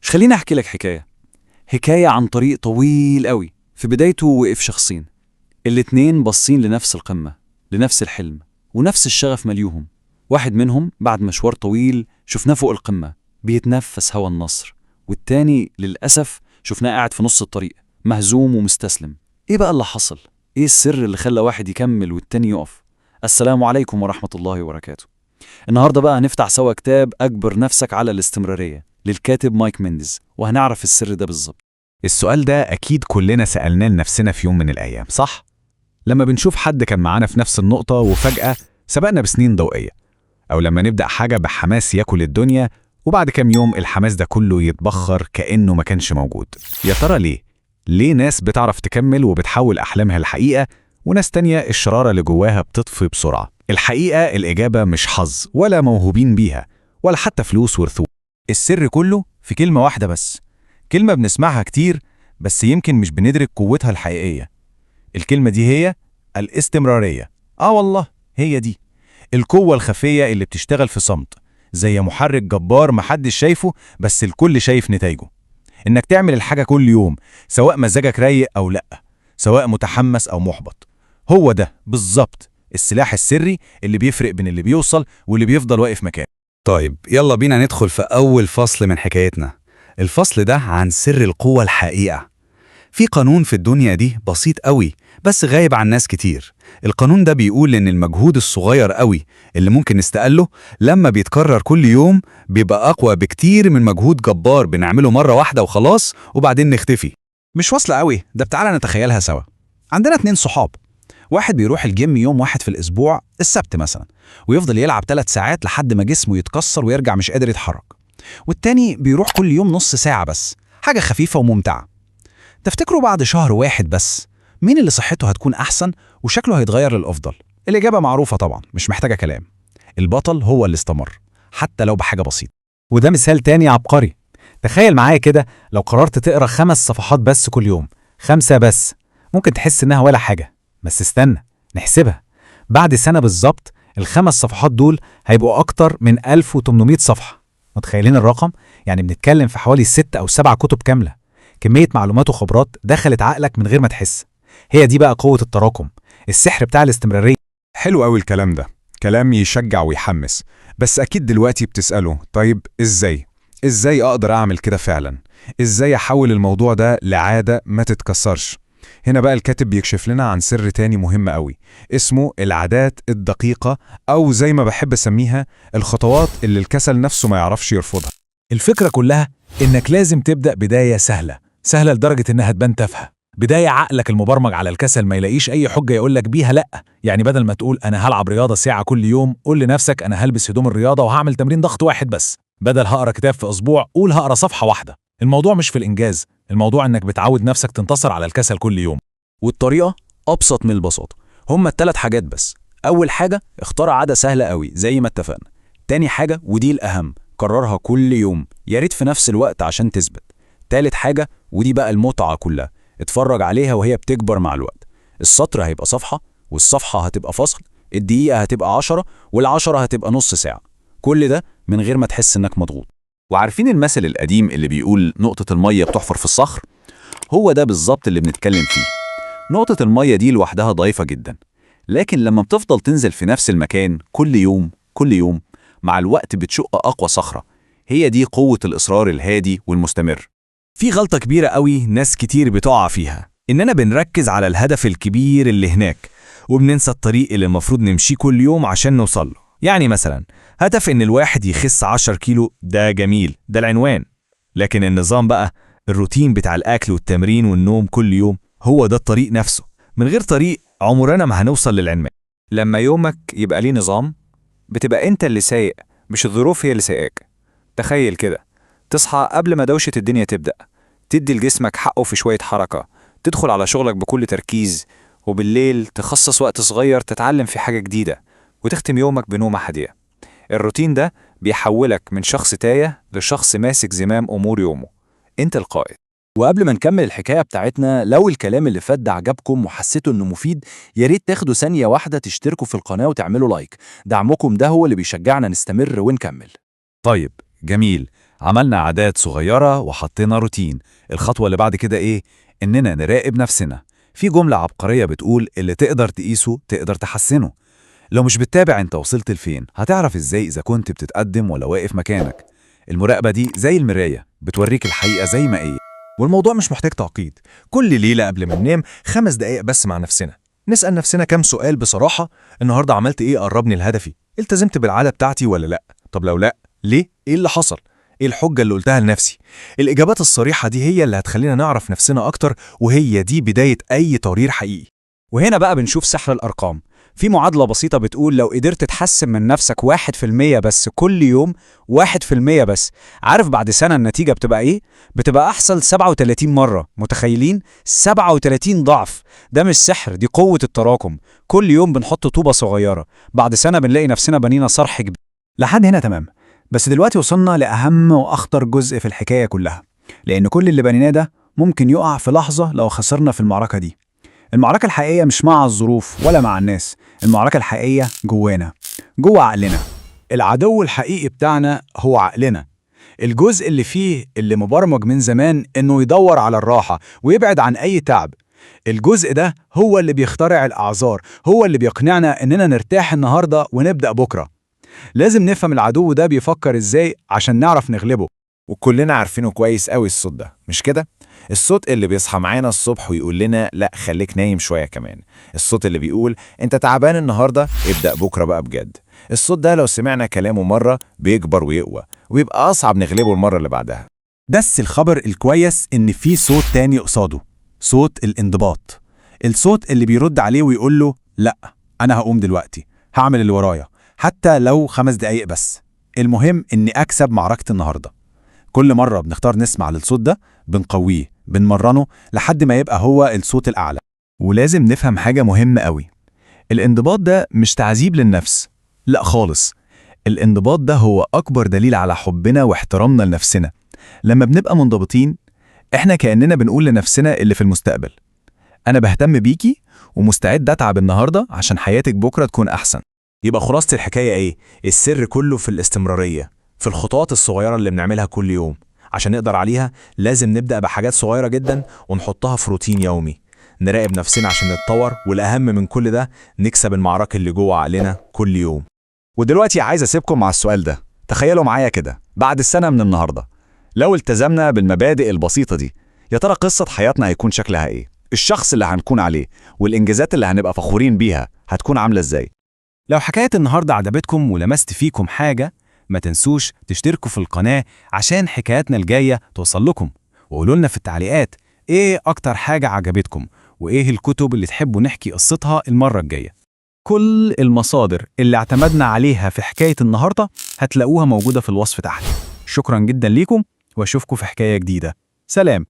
خليني أحكي لك حكاية عن طريق طويل قوي. في بدايته وقف شخصين، الاتنين باصين لنفس القمة، لنفس الحلم ونفس الشغف مليوهم. واحد منهم بعد مشوار طويل شفناه فوق القمة بيتنفس هوا النصر، والتاني للأسف شفناه قاعد في نص الطريق مهزوم ومستسلم. إيه بقى اللي حصل؟ إيه السر اللي خلى واحد يكمل والتاني يقف؟ السلام عليكم ورحمة الله وبركاته. النهاردة بقى هنفتح سوا كتاب أجبر نفسك على الاستمرارية للكاتب مايك مينديز، وهنعرف السر ده بالظبط. السؤال ده أكيد كلنا سألناه لنفسنا في يوم من الأيام، صح؟ لما بنشوف حد كان معانا في نفس النقطة وفجأة سبقنا بسنين ضوئية، أو لما نبدأ حاجة بحماس ياكل الدنيا وبعد كام يوم الحماس ده كله يتبخر كأنه ما كانش موجود. يا ترى ليه؟ ليه ناس بتعرف تكمل وبتحول أحلامها الحقيقة وناس تانية الشرارة اللي جواها بتطفي بسرعة؟ الحقيقة الإجابة مش حظ ولا موهوبين بيها ولا حتى فلوس ورثوه. السر كله في كلمة واحدة بس، كلمة بنسمعها كتير بس يمكن مش بندرك قوتها الحقيقية. الكلمة دي هي الاستمرارية. والله هي دي القوة الخفية اللي بتشتغل في صمت، زي محرك جبار محدش شايفه بس الكل شايف نتائجه. إنك تعمل الحاجة كل يوم سواء مزاجك رايق أو لأ، سواء متحمس أو محبط، هو ده بالظبط السلاح السري اللي بيفرق بين اللي بيوصل واللي بيفضل واقف مكانه. طيب يلا بينا ندخل في أول فصل من حكايتنا. الفصل ده عن سر القوة الحقيقة. في قانون في الدنيا دي بسيط قوي بس غايب عن ناس كتير. القانون ده بيقول إن المجهود الصغير قوي اللي ممكن نستقله لما بيتكرر كل يوم بيبقى أقوى بكتير من مجهود جبار بنعمله مرة واحدة وخلاص وبعدين نختفي. مش واصلة قوي، ده بتعالى نتخيلها سوا. عندنا 2 صحاب، واحد بيروح الجيم يوم واحد في الأسبوع، السبت مثلا، ويفضل يلعب 3 ساعات لحد ما جسمه يتكسر ويرجع مش قادر يتحرك. والتاني بيروح كل يوم نص ساعة بس، حاجة خفيفة وممتعة. تفتكروا بعد شهر واحد بس مين اللي صحته هتكون أحسن وشكله هيتغير للأفضل؟ الإجابة معروفة طبعا، مش محتاجة كلام. البطل هو اللي استمر حتى لو بحاجة بسيطة. وده مثال تاني عبقري. تخيل معايا كده لو قررت تقرأ 5 صفحات بس كل يوم، 5 بس، ممكن تحس إنها ولا حاجة. بس استنى نحسبها، بعد سنة بالظبط ال5 صفحات دول هيبقوا أكتر من 1800 صفحة. متخيلين الرقم؟ يعني بنتكلم في حوالي 6 أو 7 كتب كاملة، كمية معلومات وخبرات دخلت عقلك من غير ما تحس. هي دي بقى قوة التراكم، السحر بتاع الاستمرارية. حلو قوي الكلام ده، كلام يشجع ويحمس. بس أكيد دلوقتي بتسأله طيب إزاي أقدر أعمل كده فعلا؟ إزاي أحول الموضوع ده لعادة ما تتكسرش؟ هنا بقى الكاتب بيكشف لنا عن سر تاني مهم قوي اسمه العادات الدقيقة، أو زي ما بحب أسميها الخطوات اللي الكسل نفسه ما يعرفش يرفضها. الفكرة كلها إنك لازم تبدأ بداية سهلة لدرجة إنها تبان تافهة، بداية عقلك المبرمج على الكسل ما يلاقيش أي حجة يقولك بيها لأ. يعني بدل ما تقول أنا هلعب رياضة ساعة كل يوم، قول لنفسك أنا هلبس هدوم الرياضة وهعمل تمرين ضغط واحد بس. بدل هقرأ كتاب في أسبوع، قول هقرأ صفحة واحدة. الموضوع مش في الإنجاز، الموضوع إنك بتعود نفسك تنتصر على الكسل كل يوم. والطريقة أبسط من البساطة، هما 3 حاجات بس. أول حاجة اختار عادة سهلة قوي زي ما اتفقنا. تاني حاجة ودي الأهم، كررها كل يوم، يا ريت في نفس الوقت عشان تثبت. تالت حاجة ودي بقى المتعة كلها، اتفرج عليها وهي بتكبر مع الوقت. السطر هيبقى صفحة، والصفحة هتبقى فصل، الدقيقة هتبقى 10، والعشرة هتبقى نص ساعة. كل ده من غير ما تحس إنك مضغوط. وعارفين المثل القديم اللي بيقول نقطة المية بتحفر في الصخر؟ هو ده بالظبط اللي بنتكلم فيه. نقطة المية دي لوحدها ضعيفة جدا، لكن لما بتفضل تنزل في نفس المكان كل يوم مع الوقت بتشق أقوى صخرة. هي دي قوة الإصرار الهادي والمستمر. في غلطة كبيرة قوي ناس كتير بتقع فيها، إننا بنركز على الهدف الكبير اللي هناك وبننسى الطريق اللي المفروض نمشيه كل يوم عشان نوصله. يعني مثلا هدف إن الواحد يخس 10 كيلو، ده جميل، ده العنوان. لكن النظام بقى، الروتين بتاع الأكل والتمرين والنوم كل يوم، هو ده الطريق نفسه. من غير طريق عمرنا ما هنوصل للعنوان. لما يومك يبقى ليه نظام، بتبقى انت اللي سايق مش الظروف هي اللي سايقاك. تخيل كده، تصحى قبل ما دوشة الدنيا تبدأ، تدي لجسمك حقه في شوية حركة، تدخل على شغلك بكل تركيز، وبالليل تخصص وقت صغير تتعلم في حاجة جديدة، وتختم يومك بنومة هادية. الروتين ده بيحولك من شخص تايه لشخص ماسك زمام أمور يومه. انت القائد. وقبل ما نكمل الحكاية بتاعتنا، لو الكلام اللي فات ده عجبكم وحسيتوا انه مفيد، يا ريت تاخدوا ثانية واحدة تشتركوا في القناة وتعملوا لايك. دعمكم ده هو اللي بيشجعنا نستمر ونكمل. طيب جميل، عملنا عادات صغيرة وحطينا روتين. الخطوة اللي بعد كده إيه؟ إننا نراقب نفسنا. في جملة عبقرية بتقول اللي تقدر تقيسه تقدر تحسنه. لو مش بتتابع انت وصلت لفين، هتعرف ازاي إذا كنت بتتقدم ولا واقف مكانك. المراقبة دي زي المراية، بتوريك الحقيقة زي ما هي. والموضوع مش محتاج تعقيد. كل ليلة قبل ما ننام 5 دقايق بس مع نفسنا، نسأل نفسنا كام سؤال بصراحة. النهاردة عملت إيه قربني لهدفي؟ التزمت بالعادة بتاعتي ولا لأ؟ طب لو لأ، ليه؟ إيه اللي حصل؟ إيه الحجة اللي قلتها لنفسي؟ الإجابات الصريحة دي هي اللي هتخلينا نعرف نفسنا أكتر، وهي دي بداية أي تغيير حقيقي. وهنا بقى بنشوف سحر الأرقام. في معادلة بسيطة بتقول لو قدرت تحسن من نفسك 1% بس كل يوم، 1% بس، عارف بعد سنة النتيجة بتبقى إيه؟ بتبقى أحسن 37 مرة. متخيلين؟ 37 ضعف. ده مش سحر، دي قوة التراكم. كل يوم بنحط طوبة صغيرة، بعد سنة بنلاقي نفسنا بنينا صرح كبير. لحد هنا تمام، بس دلوقتي وصلنا لأهم وأخطر جزء في الحكاية كلها، لأن كل اللي بنيناه ده ممكن يقع في لحظة لو خسرنا في المعركة دي. المعركة الحقيقية مش مع الظروف ولا مع الناس، المعركة الحقيقية جوانا، جوا عقلنا. العدو الحقيقي بتاعنا هو عقلنا، الجزء اللي فيه اللي مبرمج من زمان إنه يدور على الراحة ويبعد عن أي تعب. الجزء ده هو اللي بيخترع الأعذار، هو اللي بيقنعنا إننا نرتاح النهاردة ونبدأ بكرة. لازم نفهم العدو ده بيفكر إزاي عشان نعرف نغلبه. وكلنا عارفينه كويس قوي الصوت ده، مش كده؟ الصوت اللي بيصحى معانا الصبح ويقول لنا لا خليك نايم شوية كمان. الصوت اللي بيقول انت تعبان النهاردة، ابدأ بكرة بقى بجد. الصوت ده لو سمعنا كلامه مرة بيكبر ويقوى، ويبقى أصعب نغلبه المرة اللي بعدها. بس الخبر الكويس إن في صوت تاني قصاده، صوت الانضباط. الصوت اللي بيرد عليه ويقول له لا، أنا هقوم دلوقتي، هعمل اللي ورايا، حتى لو 5 دقايق بس. المهم إني أكسب معركة النهاردة. كل مرة بنختار نسمع للصوت ده بنقويه، بنمرنه لحد ما يبقى هو الصوت الأعلى. ولازم نفهم حاجة مهمة قوي، الانضباط ده مش تعذيب للنفس، لا خالص. الانضباط ده هو أكبر دليل على حبنا واحترامنا لنفسنا. لما بنبقى منضبطين، إحنا كأننا بنقول لنفسنا اللي في المستقبل أنا بهتم بيكي ومستعد أتعب النهاردة عشان حياتك بكرة تكون أحسن. يبقى خلاصة الحكاية إيه؟ السر كله في الاستمرارية، في الخطوات الصغيرة اللي بنعملها كل يوم. عشان نقدر عليها لازم نبدأ بحاجات صغيرة جدا ونحطها في روتين يومي. نراقب نفسنا عشان نتطور، والأهم من كل ده نكسب المعركة اللي جوه عقلنا كل يوم. ودلوقتي عايز أسيبكم مع السؤال ده. تخيلوا معايا كده، بعد السنة من النهاردة لو التزمنا بالمبادئ البسيطة دي، يا ترى قصة حياتنا هيكون شكلها إيه؟ الشخص اللي هنكون عليه والإنجازات اللي هنبقى فخورين بيها هتكون عاملة إزاي؟ لو حكاية النهاردة عجبتكم ولمست فيكم حاجة، ما تنسوش تشتركوا في القناة عشان حكاياتنا الجاية توصل لكم. وقولوا لنا في التعليقات إيه أكتر حاجة عجبتكم، وإيه الكتب اللي تحبوا نحكي قصتها المرة الجاية. كل المصادر اللي اعتمدنا عليها في حكاية النهاردة هتلاقوها موجودة في الوصف تحت. شكرا جدا ليكم، واشوفكم في حكاية جديدة. سلام.